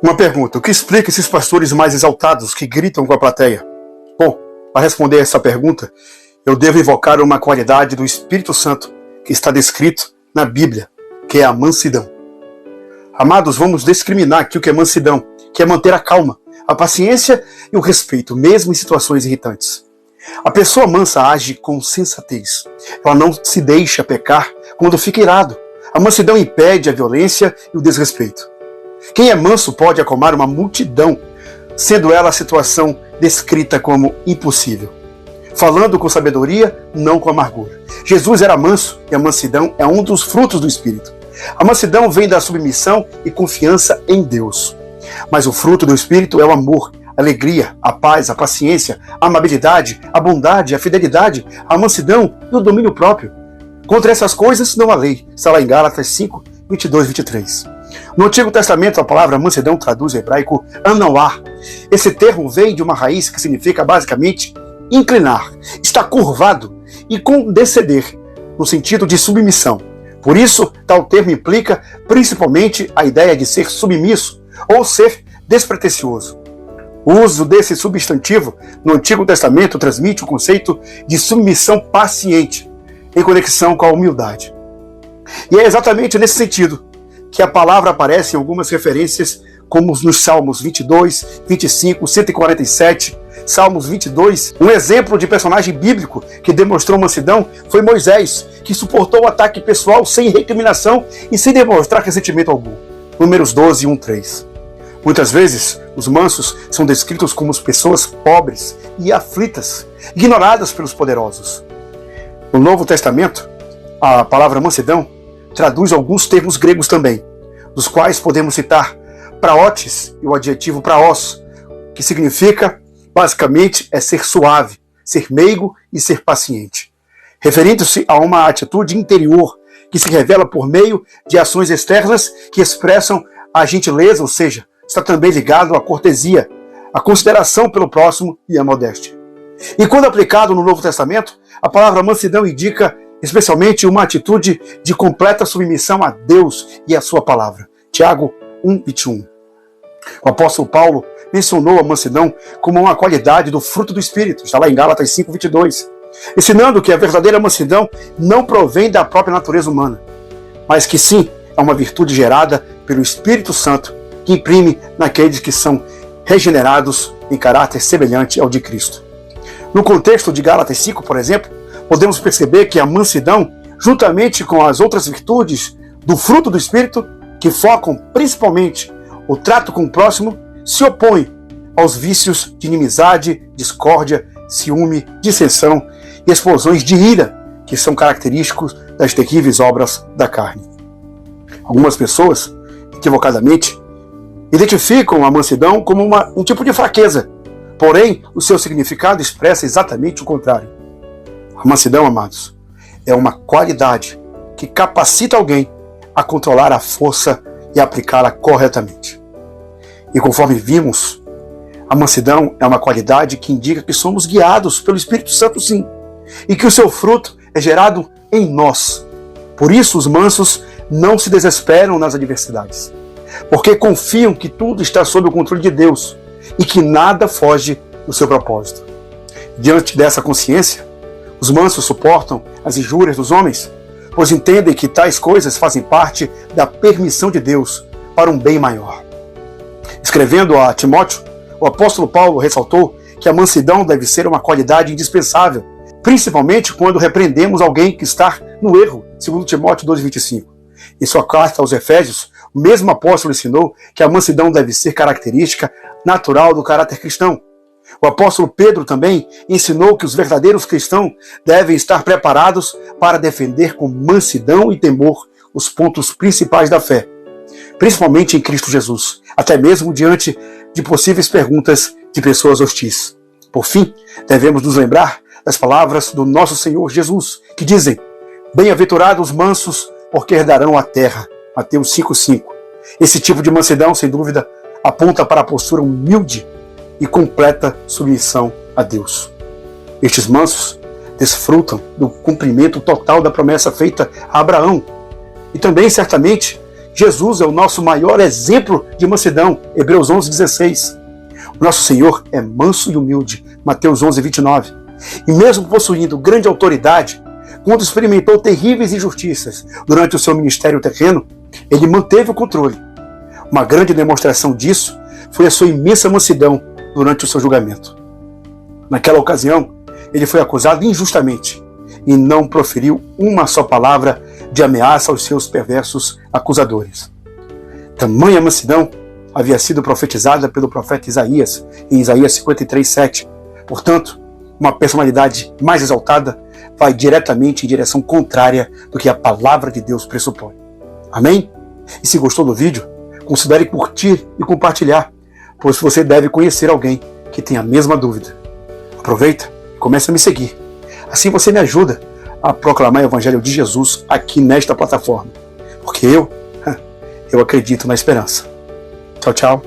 Uma pergunta: o que explica esses pastores mais exaltados que gritam com a plateia? Bom, para responder essa pergunta, eu devo invocar uma qualidade do Espírito Santo que está descrito na Bíblia, que é a mansidão. Amados, vamos discriminar aqui o que é mansidão, que é manter a calma, a paciência e o respeito, mesmo em situações irritantes. A pessoa mansa age com sensatez. Ela não se deixa pecar quando fica irado. A mansidão impede a violência e o desrespeito. Quem é manso pode acalmar uma multidão, sendo ela a situação descrita como impossível. Falando com sabedoria, não com amargura. Jesus era manso e a mansidão é um dos frutos do Espírito. A mansidão vem da submissão e confiança em Deus. Mas o fruto do Espírito é o amor, a alegria, a paz, a paciência, a amabilidade, a bondade, a fidelidade, a mansidão e o domínio próprio. Contra essas coisas não há lei. Está lá em Gálatas 5, 22, 23. No Antigo Testamento, a palavra mansidão traduz em hebraico anauá. Esse termo vem de uma raiz que significa basicamente inclinar, estar curvado e condescender, no sentido de submissão. Por isso, tal termo implica principalmente a ideia de ser submisso ou ser despretensioso. O uso desse substantivo no Antigo Testamento transmite o conceito de submissão paciente, em conexão com a humildade. E é exatamente nesse sentido que a palavra aparece em algumas referências, como nos Salmos 22, 25, 147, Salmos 22. Um exemplo de personagem bíblico que demonstrou mansidão foi Moisés, que suportou o ataque pessoal sem recriminação e sem demonstrar ressentimento algum. Números 12, 1, 3. Muitas vezes, os mansos são descritos como pessoas pobres e aflitas, ignoradas pelos poderosos. No Novo Testamento, a palavra mansidão traduz alguns termos gregos também, dos quais podemos citar praotes e o adjetivo praos, que significa, basicamente, é ser suave, ser meigo e ser paciente, referindo-se a uma atitude interior que se revela por meio de ações externas que expressam a gentileza, ou seja, está também ligado à cortesia, à consideração pelo próximo e à modéstia. E quando aplicado no Novo Testamento, a palavra mansidão indica especialmente uma atitude de completa submissão a Deus e a sua palavra. Tiago 1, 21. O apóstolo Paulo mencionou a mansidão como uma qualidade do fruto do Espírito, está lá em Gálatas 5, 22, ensinando que a verdadeira mansidão não provém da própria natureza humana, mas que sim é uma virtude gerada pelo Espírito Santo, que imprime naqueles que são regenerados em caráter semelhante ao de Cristo. No contexto de Gálatas 5, por exemplo, podemos perceber que a mansidão, juntamente com as outras virtudes do fruto do Espírito, que focam principalmente o trato com o próximo, se opõe aos vícios de inimizade, discórdia, ciúme, dissensão e explosões de ira, que são característicos das terríveis obras da carne. Algumas pessoas, equivocadamente, identificam a mansidão como um tipo de fraqueza, porém, o seu significado expressa exatamente o contrário. A mansidão, amados, é uma qualidade que capacita alguém a controlar a força e aplicá-la corretamente. E conforme vimos, a mansidão é uma qualidade que indica que somos guiados pelo Espírito Santo, sim, e que o seu fruto é gerado em nós. Por isso, os mansos não se desesperam nas adversidades, porque confiam que tudo está sob o controle de Deus e que nada foge do seu propósito. Diante dessa consciência, os mansos suportam as injúrias dos homens, pois entendem que tais coisas fazem parte da permissão de Deus para um bem maior. Escrevendo a Timóteo, o apóstolo Paulo ressaltou que a mansidão deve ser uma qualidade indispensável, principalmente quando repreendemos alguém que está no erro, segundo Timóteo 2,25. Em sua carta aos Efésios, o mesmo apóstolo ensinou que a mansidão deve ser característica natural do caráter cristão. O apóstolo Pedro também ensinou que os verdadeiros cristãos devem estar preparados para defender com mansidão e temor os pontos principais da fé, principalmente em Cristo Jesus, até mesmo diante de possíveis perguntas de pessoas hostis. Por fim, devemos nos lembrar das palavras do nosso Senhor Jesus, que dizem: bem-aventurados os mansos, porque herdarão a terra. Mateus 5,5. Esse tipo de mansidão, sem dúvida, aponta para a postura humilde e completa submissão a Deus. Estes mansos desfrutam do cumprimento total da promessa feita a Abraão e também, certamente, Jesus é o nosso maior exemplo de mansidão, Hebreus 11:16. O nosso Senhor é manso e humilde, Mateus 11:29. E mesmo possuindo grande autoridade, quando experimentou terríveis injustiças durante o seu ministério terreno, ele manteve o controle. Uma grande demonstração disso foi a sua imensa mansidão durante o seu julgamento. Naquela ocasião, ele foi acusado injustamente e não proferiu uma só palavra de ameaça aos seus perversos acusadores. Tamanha mansidão havia sido profetizada pelo profeta Isaías, em Isaías 53:7. Portanto, uma personalidade mais exaltada vai diretamente em direção contrária do que a palavra de Deus pressupõe. Amém? E se gostou do vídeo, considere curtir e compartilhar, pois você deve conhecer alguém que tem a mesma dúvida. Aproveita e comece a me seguir. Assim você me ajuda a proclamar o Evangelho de Jesus aqui nesta plataforma. Porque eu acredito na esperança. Tchau, tchau.